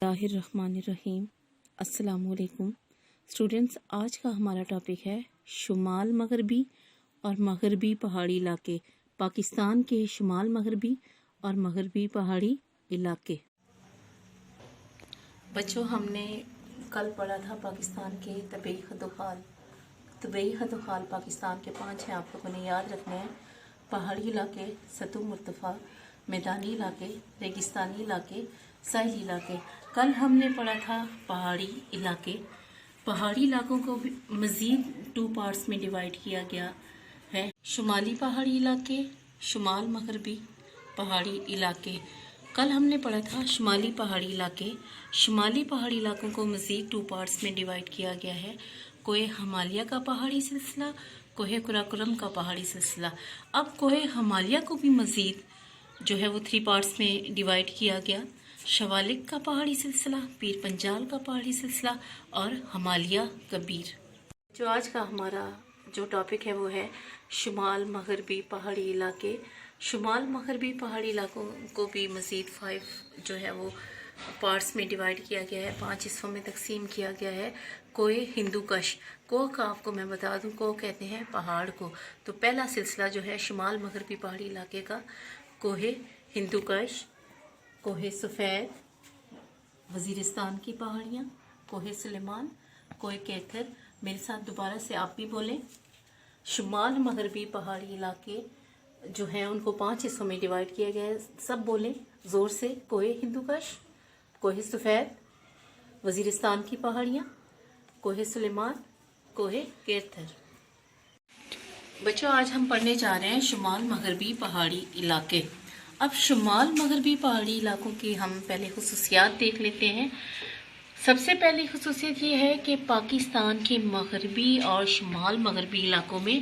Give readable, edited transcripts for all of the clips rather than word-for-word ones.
बिस्मिल्लाहिर्रहमानिर्रहीम। अस्सलामुअलैकुम स्टूडेंट्स, आज का हमारा टॉपिक है शुमाल मगरबी और मगरबी पहाड़ी इलाके, पाकिस्तान के शुमाल मगरबी और मगरबी पहाड़ी इलाके। बच्चों, हमने कल पढ़ा था पाकिस्तान के तबई खतोखाल। तबई खतोखाल पाकिस्तान के 5 हैं, आप लोगों ने याद रखने हैं। पहाड़ी इलाके, सतह मुर्तफ़ा, मैदानी इलाके, रेगिस्तानी इलाके, साहिली इलाके। कल हमने पढ़ा था पहाड़ी इलाके। पहाड़ी इलाकों को भी मज़ीद 2 पार्ट्स में डिवाइड किया गया है। शुमाली पहाड़ी इलाके, शुमाल मगरबी पहाड़ी इलाके। कल हमने पढ़ा था शुमाली पहाड़ी इलाके। शुमाली पहाड़ी इलाकों को मज़ीद 2 पार्ट्स में डिवाइड किया गया है। कोहे हिमालय का पहाड़ी सिलसिला, कोहे कराकोरम का पहाड़ी सिलसिला। अब कोहे हिमालय को भी मज़ीद जो है वो 3 पार्ट्स में डिवाइड किया गया। शवालिक का पहाड़ी सिलसिला, पीर पंजाल का पहाड़ी सिलसिला और हिमालय कबीर। जो आज का हमारा जो टॉपिक है वो है शुमाल मगरबी पहाड़ी इलाके। शुमाल मगरबी पहाड़ी इलाकों को भी मज़ीद 5 जो है वो पार्ट्स में डिवाइड किया गया है, 5 हिस्सों में तकसीम किया गया है। कोहे हिंदूकश, कोह का आपको मैं बता दूं, कोह कहते हैं पहाड़ को। तो पहला सिलसिला जो है शुमाल मगरबी पहाड़ी इलाके का, कोहे हिंदूकश, कोहे सफ़ेद, वज़ीरिस्तान की पहाड़ियाँ, कोहे सुलेमान, कोहे कैथर। मेरे साथ दोबारा से आप भी बोलें। शुमाल मगरबी पहाड़ी इलाके जो हैं उनको 5 हिस्सों में डिवाइड किया गया है। सब बोलें ज़ोर से। कोहे हिंदूकश, कोहे सफ़ेद, वज़ीरिस्तान की पहाड़ियाँ, कोहे सुलेमान, कोहे कैथर। बच्चों, आज हम पढ़ने जा रहे हैं शुमाल मगरबी पहाड़ी इलाके। अब शुमाल मगरबी पहाड़ी इलाकों की हम पहले खुसूसियात देख लेते हैं। सबसे पहली खुसूसियत ये है कि पाकिस्तान के मगरबी और शुमाल मगरबी इलाकों में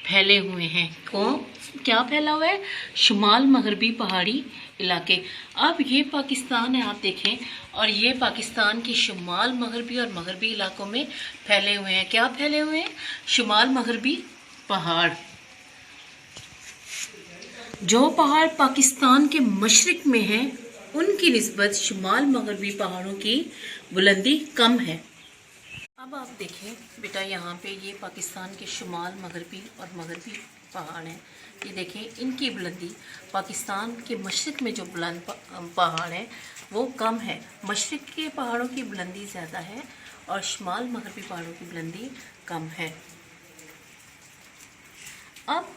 फैले हुए हैं। क्या फैला हुआ है? शुमाल मगरबी पहाड़ी इलाके। अब ये पाकिस्तान है, आप देखें, और ये पाकिस्तान के शुमाल मगरबी और मगरबी इलाकों में फैले हुए हैं। क्या फैले हुए हैं? शुमाल मगरबी पहाड़। जो पहाड़ पाकिस्तान के मशरिक में हैं उनकी निस्बत शुमाल मगरबी पहाड़ों की बुलंदी कम है। अब आप देखें बेटा, यहाँ पे ये पाकिस्तान के शुमाल मगरबी और मगरबी पहाड़ हैं। ये देखें, इनकी बुलंदी पाकिस्तान के मशरिक में जो बुलंद पहाड़ हैं वो कम है। मशरिक के पहाड़ों की बुलंदी ज़्यादा है और शुमाल मगरबी पहाड़ों की बुलंदी कम है। अब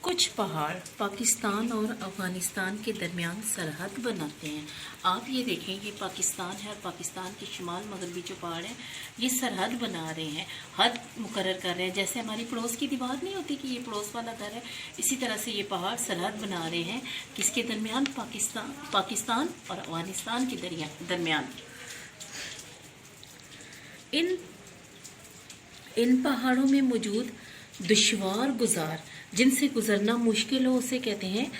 कुछ पहाड़ पाकिस्तान और अफ़गानिस्तान के दरमियान सरहद बनाते हैं। आप ये देखें, ये पाकिस्तान है और पाकिस्तान के शुमाल मगरबी जो पहाड़ हैं ये सरहद बना रहे हैं, हद मुकर्रर कर रहे हैं। जैसे हमारी पड़ोस की दीवार नहीं होती कि ये पड़ोस वाला घर है, इसी तरह से ये पहाड़ सरहद बना रहे हैं। किसके दरमियान? पाकिस्तान और अफ़गानिस्तान के दरमियान। इन पहाड़ों में मौजूद दुश्वार गुजार, जिनसे गुजरना मुश्किल हो, उसे कहते हैं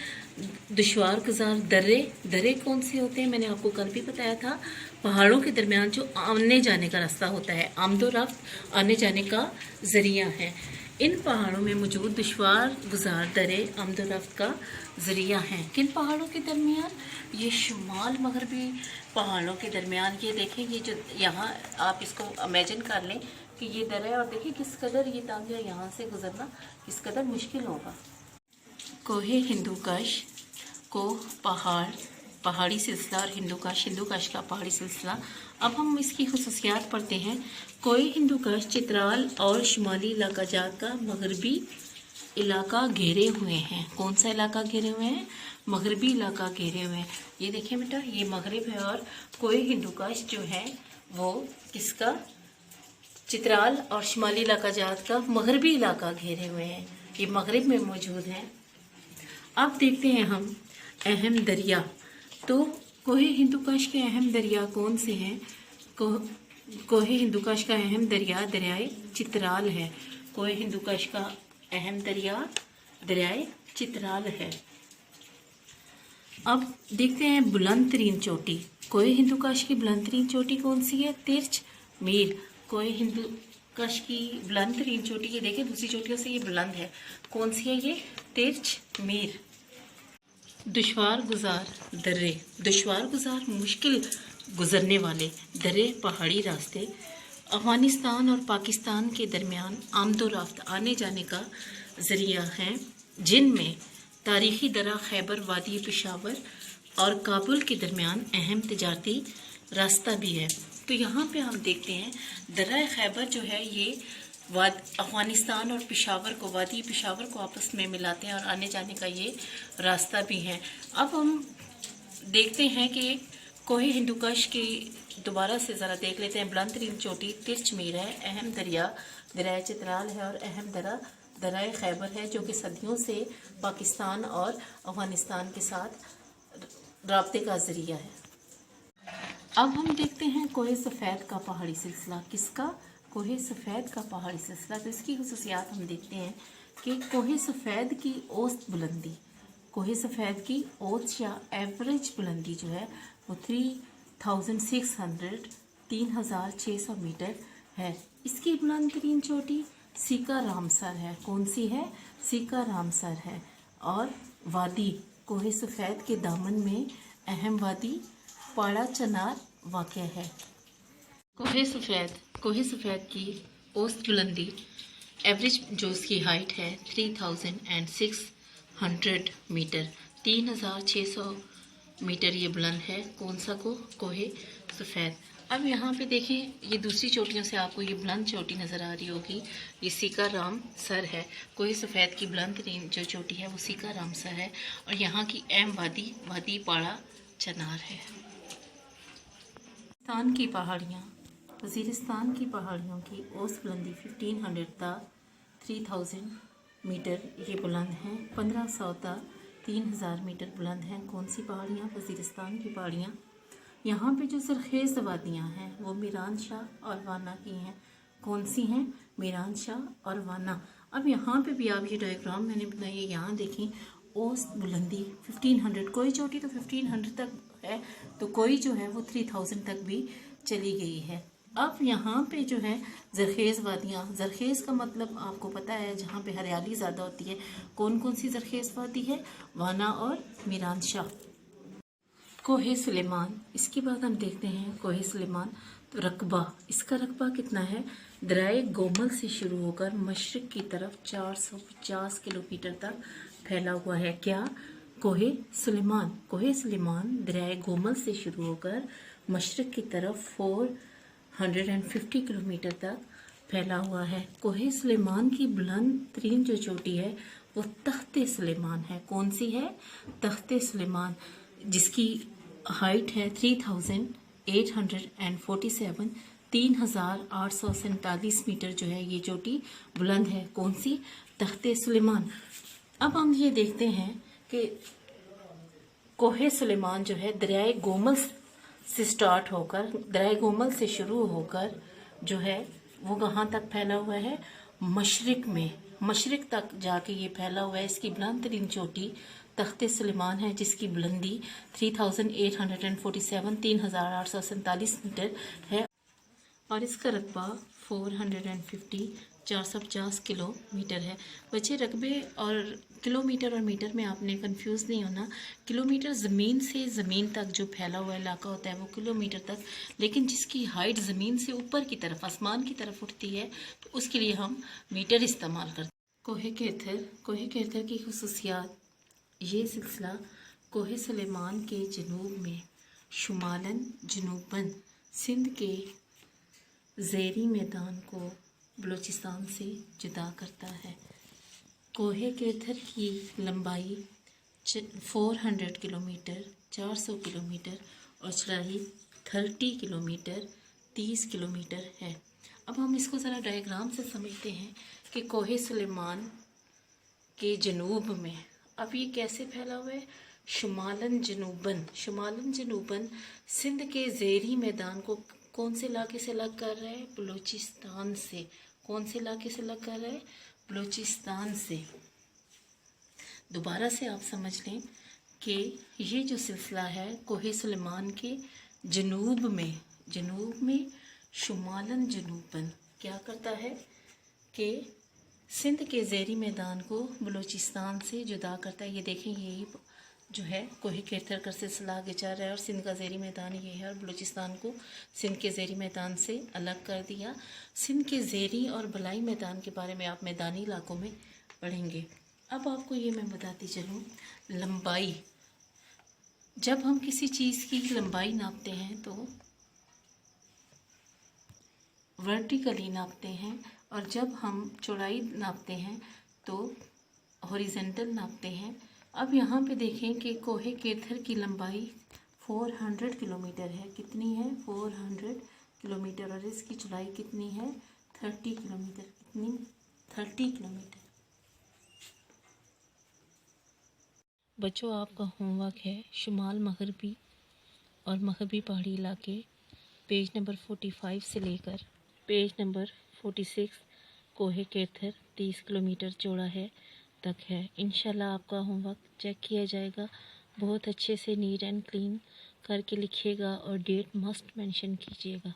दुश्वार गुजार दर्रे कौन से होते हैं? मैंने आपको कल भी बताया था, पहाड़ों के दरमियान जो आने जाने का रास्ता होता है, आमदोरफ्त आने जाने का जरिया है। इन पहाड़ों में मौजूद दुश्वार गुजार दर्रे आमदोरफ्त का जरिया हैं। किन पहाड़ों के दरमियान? ये शुमाल मगरबी पहाड़ों के दरमियान। ये देखें, ये जो यहाँ आप इसको इमेजिन कर लें कि ये दर है और देखिए किस कदर ये तांगा यहाँ से गुजरना किस कदर मुश्किल होगा। कोहे हिंदूकश, कोह पहाड़ी सिलसिला और हिंदूकश का पहाड़ी सिलसिला। अब हम इसकी खुसूसियात पढ़ते हैं। कोहे हिंदूकश चित्राल और शुमाली इलाका जात का मगरबी इलाका घेरे हुए हैं। कौन सा इलाका घेरे हुए हैं? मगरबी इलाका घेरे हुए हैं। ये देखें बेटा, ये मगरब है और कोहे हिंदूकश जो है वो किसका? चित्राल और शुमाली इलाका जात का मगरबी इलाका घेरे हुए हैं। ये मगरब में मौजूद हैं। अब देखते हैं हम अहम दरिया। तो कोहे हिंदूकश के अहम दरिया कौन से हैं? कोहे हिंदूकश का अहम दरिया दरियाए चित्राल है। कोहे हिंदूकश का अहम दरिया दरियाए चित्राल है। अब देखते हैं बुलंद तरीन चोटी। कोहे हिंदूकश की बुलंद तरीन चोटी कौन सी है? तिरछ मीर। कोहे हिंदूकश की बुलंद तरीन चोटी, ये देखिए दूसरी चोटियों से ये बुलंद है। कौन सी है ये? तिरछ मीर। दुश्वार गुजार दर्रे, दुश्वार गुजार मुश्किल गुजरने वाले दर्रे पहाड़ी रास्ते अफगानिस्तान और पाकिस्तान के दरमियान आमदोरफ्त आने जाने का ज़रिया हैं, जिनमें तारीखी दर्रा खैबर वादी पेशावर और काबुल के दरमियान अहम तिजारती रास्ता भी है। तो यहाँ पे हम देखते हैं दर्रा खैबर जो है ये अफगानिस्तान और पेशावर को, वादी पेशावर को आपस में मिलाते हैं और आने जाने का ये रास्ता भी है। अब हम देखते हैं कि कोहे हिंदुकश की दोबारा से ज़रा देख लेते हैं। बुलंद तरीन चोटी तिरचमीर है, अहम दरिया दरिया चित्राल है और अहम दर्रा खैबर है, जो कि सदियों से पाकिस्तान और अफगानिस्तान के साथ राब्ते का ज़रिया है। अब हम देखते हैं कोहे सफ़ेद का पहाड़ी सिलसिला। किसका? कोहे सफ़ेद का पहाड़ी सिलसिला। तो इसकी खुसूसियात हम देखते हैं कि कोहे सफ़ेद की औसत बुलंदी, कोहे सफ़ेद की औसत या एवरेज बुलंदी जो है वो 3600 मीटर है। इसकी बुलंद तरीन चोटी सीका रामसर है। कौन सी है? सीका रामसर है। और वादी कोहे सफ़ेद के दामन में अहम वादी पाड़ा चनार वाक़ है। कोहे सफ़ेद की औसत बुलंदी एवरेज जो उसकी हाइट है 3600 मीटर, 3600 मीटर ये बुलंद है। कौन सा कोहे सफ़ेद। अब यहाँ पे देखें, ये दूसरी चोटियों से आपको ये बुलंद चोटी नज़र आ रही होगी, ये सीका राम सर है। कोहे सफ़ेद की बुलंद जो चोटी है वो सीका राम सर है और यहाँ की अहम वादी पाड़ा चनार है। वज़ीरिस्तान की पहाड़ियों की औसत बुलंदी 1500 ता 3000 मीटर ये बुलंद हैं। 1500 ता 3000 मीटर बुलंद हैं। कौन सी पहाड़ियाँ? वज़ीरिस्तान की पहाड़ियाँ। यहाँ पे जो सरखेज़ वादियाँ हैं वो मीरान शाह और वाना की हैं। कौन सी हैं? मीरान शाह और वाना। अब यहाँ पे भी आप ये डायग्राम मैंने बनाई, यहाँ देखें औसत बुलंदी 1500, कोई चोटी तो 1500 तक है, तो कोई जो है वो 3000 तक भी चली गई है। अब यहाँ पे जो है ज़रखेज़ वादियाँ, ज़रखेज़ का मतलब आपको पता है जहाँ पे हरियाली ज़्यादा होती है। कौन कौन सी ज़रखेज़ वादी है? वाना और मीरान शाह। कोहे सुलेमान, इसके बाद हम देखते हैं कोहे सुलेमान। तो रकबा, इसका रकबा कितना है? दरियाए गोमल से शुरू होकर मशरक़ की तरफ 450 किलोमीटर तक फैला हुआ है। क्या? कोहे सुलेमान दरियाए गोमल से शुरू होकर मशरक़ की तरफ 450 किलोमीटर तक फैला हुआ है। कोहे सुलेमान की बुलंद तरीन जो चोटी है वो तख्ते सुलेमान है। कौन सी है? तख्ते सुलेमान, जिसकी हाइट है 3847, 3847 मीटर जो है ये चोटी बुलंद है। कौन सी? तख्ते सुलेमान। अब हम ये देखते हैं कि कोहे सुलेमान जो है दरियाए गोमल से स्टार्ट होकर, दरियाए गोमल से शुरू होकर जो है वो कहाँ तक फैला हुआ है? मशरिक तक जाके ये फैला हुआ है। इसकी बुलंद तरीन चोटी तख्ते सुलेमान है, जिसकी बुलंदी 3847 मीटर है और इसका रकबा 450 किलोमीटर है। बच्चे रकबे और किलोमीटर और मीटर में आपने कंफ्यूज नहीं होना। किलोमीटर ज़मीन से ज़मीन तक जो फैला हुआ इलाका होता है वो किलोमीटर तक, लेकिन जिसकी हाइट ज़मीन से ऊपर की तरफ, आसमान की तरफ उठती है, तो उसके लिए हम मीटर इस्तेमाल करते हैं। कोहे केथर की खुसूसियात। ये सिलसिला कोहे सुलेमान के जनूब में शुमालन जनूबन सिंध के ज़ेरी मैदान को बलूचिस्तान से जुदा करता है। कोहे केथर की लंबाई 400 किलोमीटर 400 किलोमीटर और चौड़ाई 30 किलोमीटर 30 किलोमीटर है। अब हम इसको ज़रा डायग्राम से समझते हैं कि कोहे सुलेमान के जनूब में अब ये कैसे फैला हुआ है? शुमालन जनूबन सिंध के ज़ेरी मैदान को कौन से इलाके से अलग कर रहा है? बलूचिस्तान से। कौन से इलाके से अलग कर रहा है? बलूचिस्तान से। दोबारा से आप समझ लें कि ये जो सिलसिला है कोहे सुलेमान के जनूब में शुमालन जनूबन क्या करता है कि सिंध के ज़ेरी मैदान को बलूचिस्तान से जुदा करता है। ये देखें, यही जो है कोहे केथर का सिलसिला आगे चल रहा है और सिंध का ज़ेरी मैदान ये है और बलूचिस्तान को सिंध के ज़ेरी मैदान से अलग कर दिया। सिंध के ज़ेरी और बलाई मैदान के बारे में आप मैदानी इलाकों में पढ़ेंगे। अब आपको ये मैं बताती चलूँ, लंबाई, जब हम किसी चीज़ की लंबाई नापते हैं तो वर्टिकली नापते हैं और जब हम चौड़ाई नापते हैं तो हॉरिजेंटल नापते हैं। अब यहाँ पे देखें कि कोहे केथर की लंबाई 400 किलोमीटर है। कितनी है? 400 किलोमीटर। और इसकी चौड़ाई कितनी है? 30 किलोमीटर। कितनी? 30 किलोमीटर। बच्चों, आपका होमवर्क है शुमाल मगरबी और मगरबी पहाड़ी इलाके पेज नंबर 45 से लेकर पेज नंबर 46 कोहे केथर 30 किलोमीटर चौड़ा है तक है। इंशाल्लाह आपका होमवर्क चेक किया जाएगा। बहुत अच्छे से नीट एंड क्लीन करके लिखिएगा और डेट मस्ट मेंशन कीजिएगा।